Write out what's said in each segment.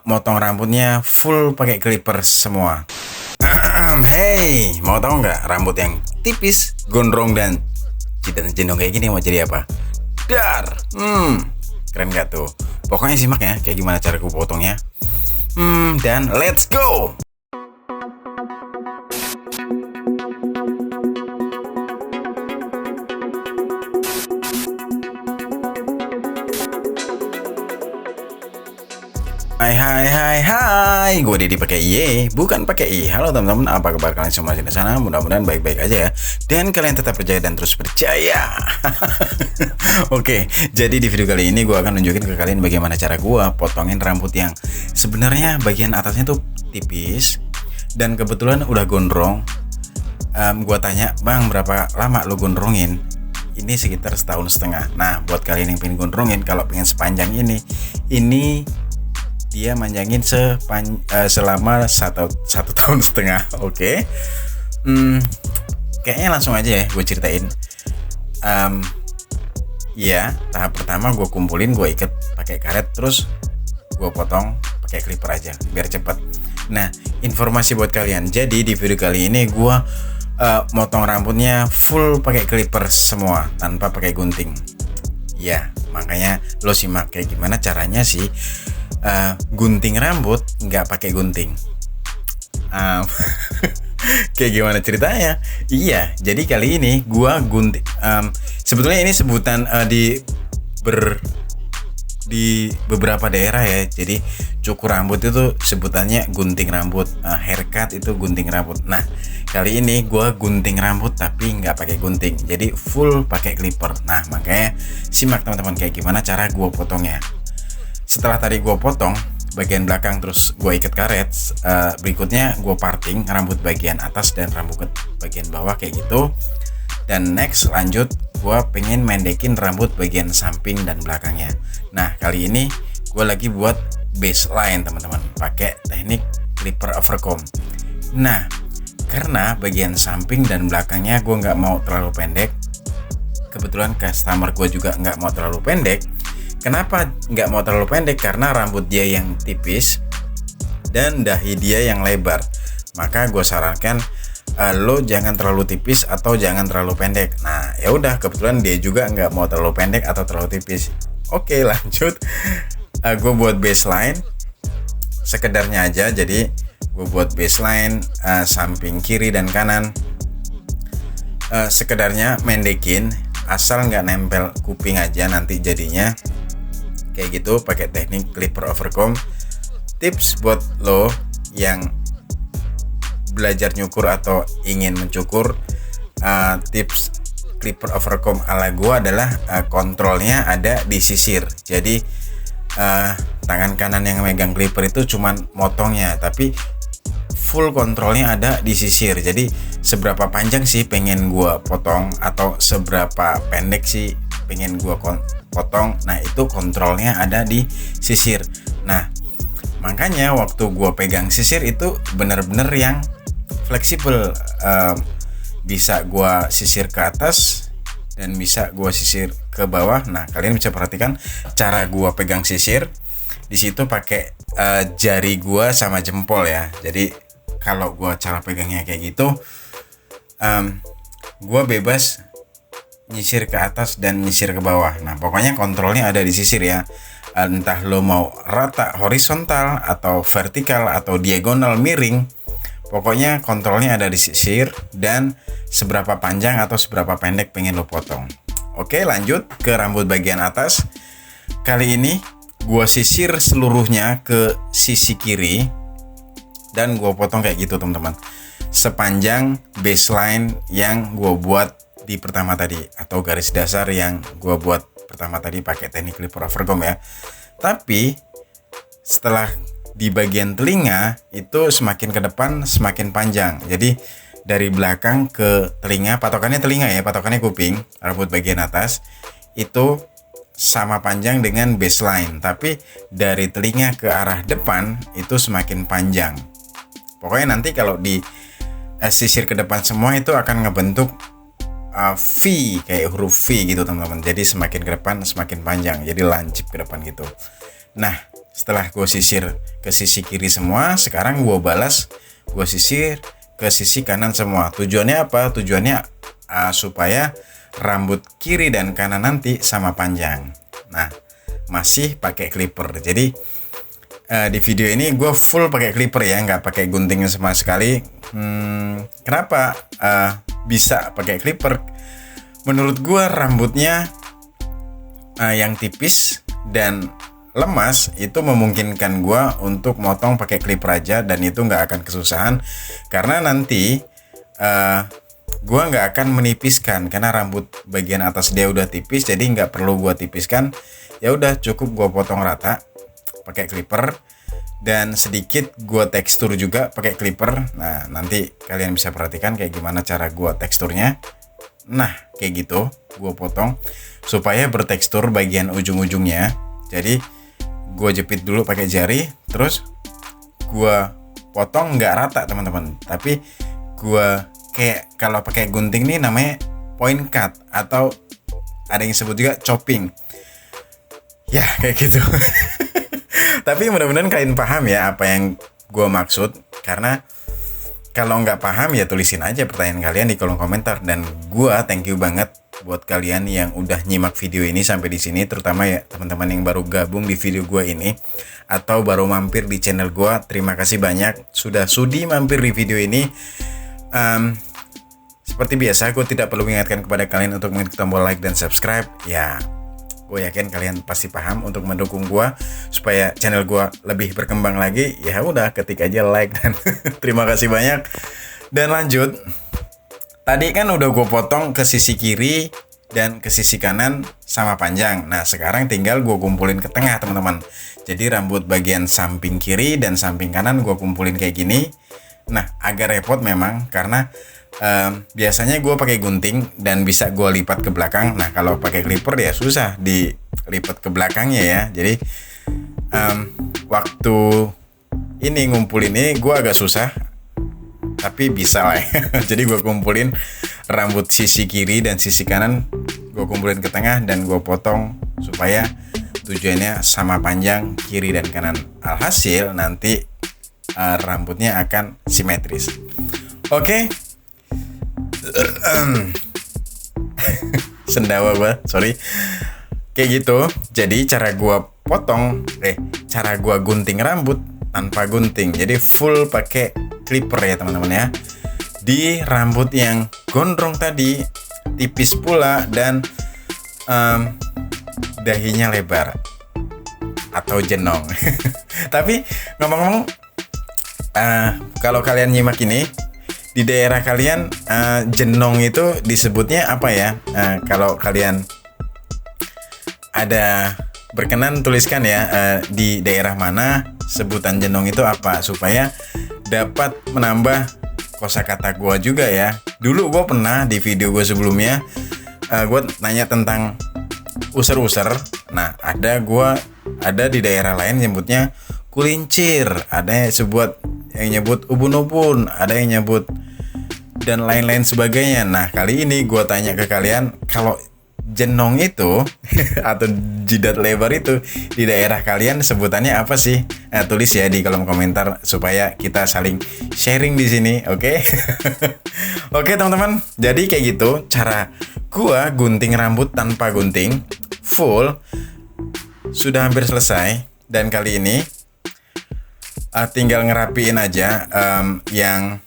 motong rambutnya full pakai clipper semua. Hey, mau tahu nggak rambut yang tipis, gondrong dan jendong kayak gini mau jadi apa? Dar, keren nggak tuh? Pokoknya simak ya, kayak gimana cara gue potongnya. Dan let's go. Hai, gue Dedi pakai Y, bukan pakai I. Halo teman-teman, apa kabar kalian semua di sana? Mudah-mudahan baik-baik aja ya. Dan kalian tetap percaya dan terus percaya. Oke, jadi di video kali ini gue akan nunjukin ke kalian bagaimana cara gue potongin rambut yang sebenarnya bagian atasnya tuh tipis dan kebetulan udah gondrong. Gue tanya, bang berapa lama lo gondrongin? Ini sekitar 1,5 tahun. Nah, buat kalian yang pengen gondrongin, kalau pengen sepanjang ini dia manjangin selama 1,5 tahun. Oke. Kayaknya langsung aja ya gue ceritain. Ya, tahap pertama gue kumpulin, gue ikat pakai karet, terus gue potong pakai clipper aja biar cepet. Nah, informasi buat kalian. Jadi di video kali ini gue motong rambutnya full pakai clipper semua tanpa pakai gunting. Ya, makanya lo simak kayak gimana caranya sih gunting rambut nggak pakai gunting. Kayak gimana ceritanya? Iya, jadi kali ini gua gunting. Sebetulnya ini sebutan di beberapa daerah ya. Jadi cukur rambut itu sebutannya gunting rambut, haircut itu gunting rambut. Nah, kali ini gua gunting rambut tapi nggak pakai gunting. Jadi full pakai clipper. Nah, makanya simak teman-teman kayak gimana cara gua potongnya. Setelah tadi gue potong bagian belakang terus gue ikat karet, berikutnya gue parting rambut bagian atas dan rambut bagian bawah kayak gitu. Dan next lanjut gue pengen mendekin rambut bagian samping dan belakangnya. Nah, kali ini gue lagi buat baseline teman-teman, pakai teknik clipper overcomb. Nah, karena bagian samping dan belakangnya gue nggak mau terlalu pendek, kebetulan customer gue juga nggak mau terlalu pendek. Kenapa nggak mau terlalu pendek? Karena rambut dia yang tipis dan dahi dia yang lebar. Maka gue sarankan lo jangan terlalu tipis atau jangan terlalu pendek. Nah, ya udah, kebetulan dia juga nggak mau terlalu pendek atau terlalu tipis. Oke, lanjut. Gue buat baseline sekedarnya aja. Jadi gue buat baseline samping kiri dan kanan. Sekedarnya mendekin, asal nggak nempel kuping aja nanti jadinya. Kayak gitu pakai teknik clipper overcomb. Tips buat lo yang belajar nyukur atau ingin mencukur, tips clipper overcomb ala gua adalah kontrolnya ada di sisir. Jadi tangan kanan yang megang clipper itu cuman motongnya, tapi full kontrolnya ada di sisir. Jadi seberapa panjang sih pengen gua potong atau seberapa pendek sih pengen gua potong, nah itu kontrolnya ada di sisir. Nah, makanya waktu gua pegang sisir itu bener-bener yang fleksibel, bisa gua sisir ke atas dan bisa gua sisir ke bawah. Nah, kalian bisa perhatikan cara gua pegang sisir di situ pakai jari gua sama jempol ya. Jadi kalau gua cara pegangnya kayak gitu, gua bebas nyisir ke atas dan nyisir ke bawah. Nah, pokoknya kontrolnya ada di sisir ya. Entah lo mau rata horizontal atau vertikal atau diagonal miring, pokoknya kontrolnya ada di sisir dan seberapa panjang atau seberapa pendek pengen lo potong. Oke, lanjut ke rambut bagian atas. Kali ini gua sisir seluruhnya ke sisi kiri dan gua potong kayak gitu teman-teman, sepanjang baseline yang gua buat di pertama tadi, atau garis dasar yang gue buat pertama tadi pakai teknik clipper overcomb ya. Tapi setelah di bagian telinga itu semakin ke depan semakin panjang. Jadi dari belakang ke telinga, patokannya telinga ya, patokannya kuping, rambut bagian atas itu sama panjang dengan baseline, tapi dari telinga ke arah depan itu semakin panjang. Pokoknya nanti kalau di sisir ke depan semua itu akan ngebentuk V, kayak huruf V gitu teman-teman. Jadi semakin ke depan semakin panjang, jadi lancip ke depan gitu. Nah, setelah gue sisir ke sisi kiri semua, sekarang gue balas, gue sisir ke sisi kanan semua. Tujuannya apa? Tujuannya supaya rambut kiri dan kanan nanti sama panjang. Nah, masih pakai clipper. Jadi di video ini gue full pakai clipper ya, nggak pakai gunting sama sekali. Kenapa bisa pakai clipper? Menurut gue rambutnya yang tipis dan lemas itu memungkinkan gue untuk motong pakai clipper aja, dan itu nggak akan kesusahan karena nanti gue nggak akan menipiskan karena rambut bagian atas dia udah tipis, jadi nggak perlu gue tipiskan. Ya udah, cukup gue potong rata pakai clipper, dan sedikit gue tekstur juga pakai clipper. Nah, nanti kalian bisa perhatikan kayak gimana cara gue teksturnya. Nah, kayak gitu gue potong supaya bertekstur bagian ujung-ujungnya. Jadi gue jepit dulu pakai jari, terus gue potong nggak rata teman-teman, tapi gue kayak kalau pakai gunting nih namanya point cut, atau ada yang sebut juga chopping ya, kayak gitu. Tapi mudah-mudahan kalian paham ya apa yang gue maksud, karena kalau nggak paham ya tulisin aja pertanyaan kalian di kolom komentar, dan gue thank you banget buat kalian yang udah nyimak video ini sampai di sini, terutama ya teman-teman yang baru gabung di video gue ini atau baru mampir di channel gue. Terima kasih banyak sudah sudi mampir di video ini. Seperti biasa, gue tidak perlu mengingatkan kepada kalian untuk mengklik tombol like dan subscribe. Ya, gue yakin kalian pasti paham untuk mendukung gue supaya channel gue lebih berkembang lagi. Ya udah, ketik aja like dan terima kasih banyak. Dan lanjut. Tadi kan udah gue potong ke sisi kiri dan ke sisi kanan sama panjang. Nah, sekarang tinggal gue kumpulin ke tengah teman-teman. Jadi rambut bagian samping kiri dan samping kanan gue kumpulin kayak gini. Nah, agak repot memang karena biasanya gue pakai gunting dan bisa gue lipat ke belakang. Nah, kalau pakai clipper ya susah dilipat ke belakangnya ya. Jadi waktu ini ngumpulin ini gue agak susah, tapi bisa lah ya. Jadi gue kumpulin rambut sisi kiri dan sisi kanan, gue kumpulin ke tengah dan gue potong supaya tujuannya sama panjang kiri dan kanan. Alhasil nanti rambutnya akan simetris. Oke. Sendawa gue, sorry. Kayak gitu. Jadi cara gue cara gue gunting rambut tanpa gunting. Jadi full pakai clipper ya teman-teman ya. Di rambut yang gondrong tadi tipis pula dan dahinya lebar atau jenong. Tapi ngomong-ngomong, kalau kalian nyimak ini di daerah kalian jenong itu disebutnya apa ya? Kalau kalian ada berkenan tuliskan ya di daerah mana sebutan jenong itu apa, supaya dapat menambah kosakata gue juga ya. Dulu gue pernah di video gue sebelumnya gue nanya tentang user-user. Nah, ada di daerah lain nyebutnya kulincir, ada yang nyebut ubun-ubun, ada yang nyebut dan lain-lain sebagainya. Nah, kali ini gue tanya ke kalian, kalau jenong itu atau jidat lebar itu di daerah kalian sebutannya apa sih? Tulis ya di kolom komentar supaya kita saling sharing di sini, oke? Oke teman-teman, jadi kayak gitu cara gua gunting rambut tanpa gunting full sudah hampir selesai, dan kali ini tinggal ngerapiin aja yang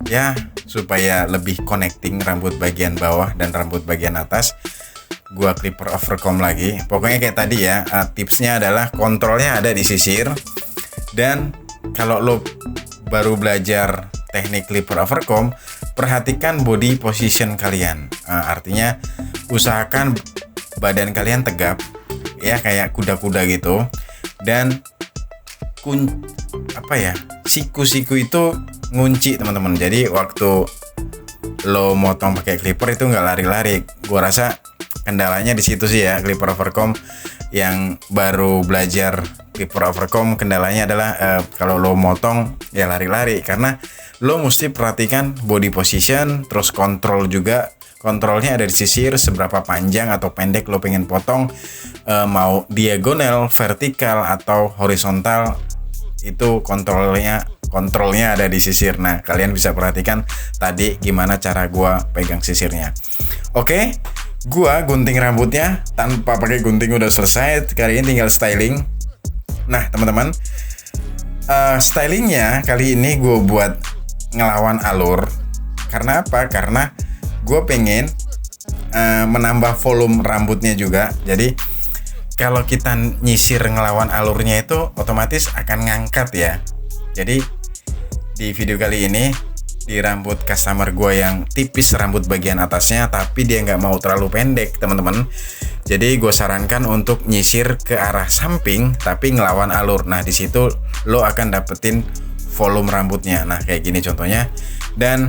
ya supaya lebih connecting rambut bagian bawah dan rambut bagian atas. Gua clipper overcomb lagi. Pokoknya kayak tadi ya, tipsnya adalah kontrolnya ada di sisir. Dan kalau lo baru belajar teknik clipper overcomb, perhatikan body position kalian. Artinya usahakan badan kalian tegap ya, kayak kuda-kuda gitu. Dan siku-siku itu ngunci teman-teman. Jadi waktu lo motong pakai clipper itu nggak lari-lari. Gua rasa kendalanya di situ sih ya, clipper overcomb yang baru belajar clipper overcomb, kendalanya adalah kalau lo motong ya lari-lari, karena lo mesti perhatikan body position, terus kontrol juga Kontrolnya ada di sisir, seberapa panjang atau pendek lo pengen potong, mau diagonal, vertikal atau horizontal, itu kontrolnya ada di sisir. Nah, kalian bisa perhatikan tadi gimana cara gua pegang sisirnya. Oke, gua gunting rambutnya tanpa pakai gunting udah selesai. Kali ini tinggal styling. Nah, teman-teman, stylingnya kali ini gue buat ngelawan alur. Karena apa? Karena gue pengen menambah volume rambutnya juga. Jadi kalau kita nyisir ngelawan alurnya itu otomatis akan ngangkat ya. Jadi di video kali ini di rambut customer gue yang tipis rambut bagian atasnya, tapi dia nggak mau terlalu pendek, teman-teman. Jadi gue sarankan untuk nyisir ke arah samping tapi ngelawan alur. Nah, di situ lo akan dapetin volume rambutnya. Nah, kayak gini contohnya. Dan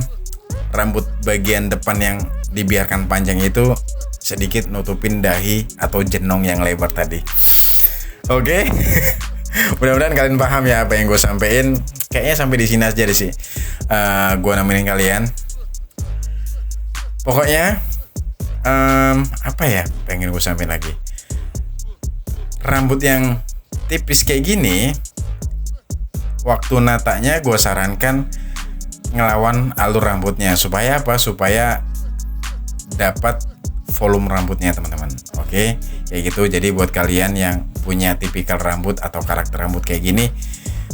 rambut bagian depan yang dibiarkan panjang itu sedikit nutupin dahi atau jenong yang lebar tadi. Oke. Mudah-mudahan kalian paham ya apa yang gue sampein. Kayaknya sampai di sini aja deh sih. Gue nemenin kalian. Pokoknya apa ya pengen gue sampein lagi. Rambut yang tipis kayak gini, waktu natanya gue sarankan ngelawan alur rambutnya. Supaya apa? Supaya dapat volume rambutnya, teman-teman. Oke, kayak gitu. Jadi buat kalian yang punya tipikal rambut atau karakter rambut kayak gini,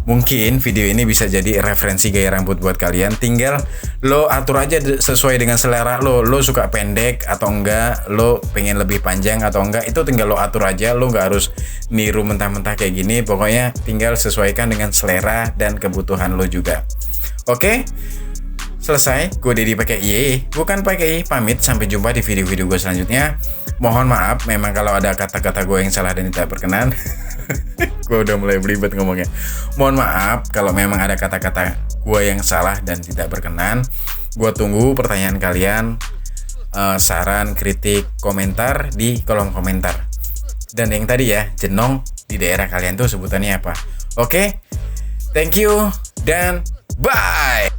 mungkin video ini bisa jadi referensi gaya rambut buat kalian. Tinggal lo atur aja sesuai dengan selera lo. Lo suka pendek atau enggak, lo pengen lebih panjang atau enggak, itu tinggal lo atur aja. Lo nggak harus niru mentah-mentah kayak gini. Pokoknya tinggal sesuaikan dengan selera dan kebutuhan lo juga. Oke, selesai. Gue Dedi pakai Y, bukan pakai I. Pamit, sampai jumpa di video-video gue selanjutnya. Mohon maaf memang kalau ada kata-kata gue yang salah dan tidak berkenan. Gue udah mulai belibet ngomongnya. Mohon maaf kalau memang ada kata-kata gue yang salah dan tidak berkenan. Gue tunggu pertanyaan kalian, saran, kritik, komentar di kolom komentar. Dan yang tadi ya, jenong di daerah kalian tuh sebutannya apa? Oke, thank you dan bye.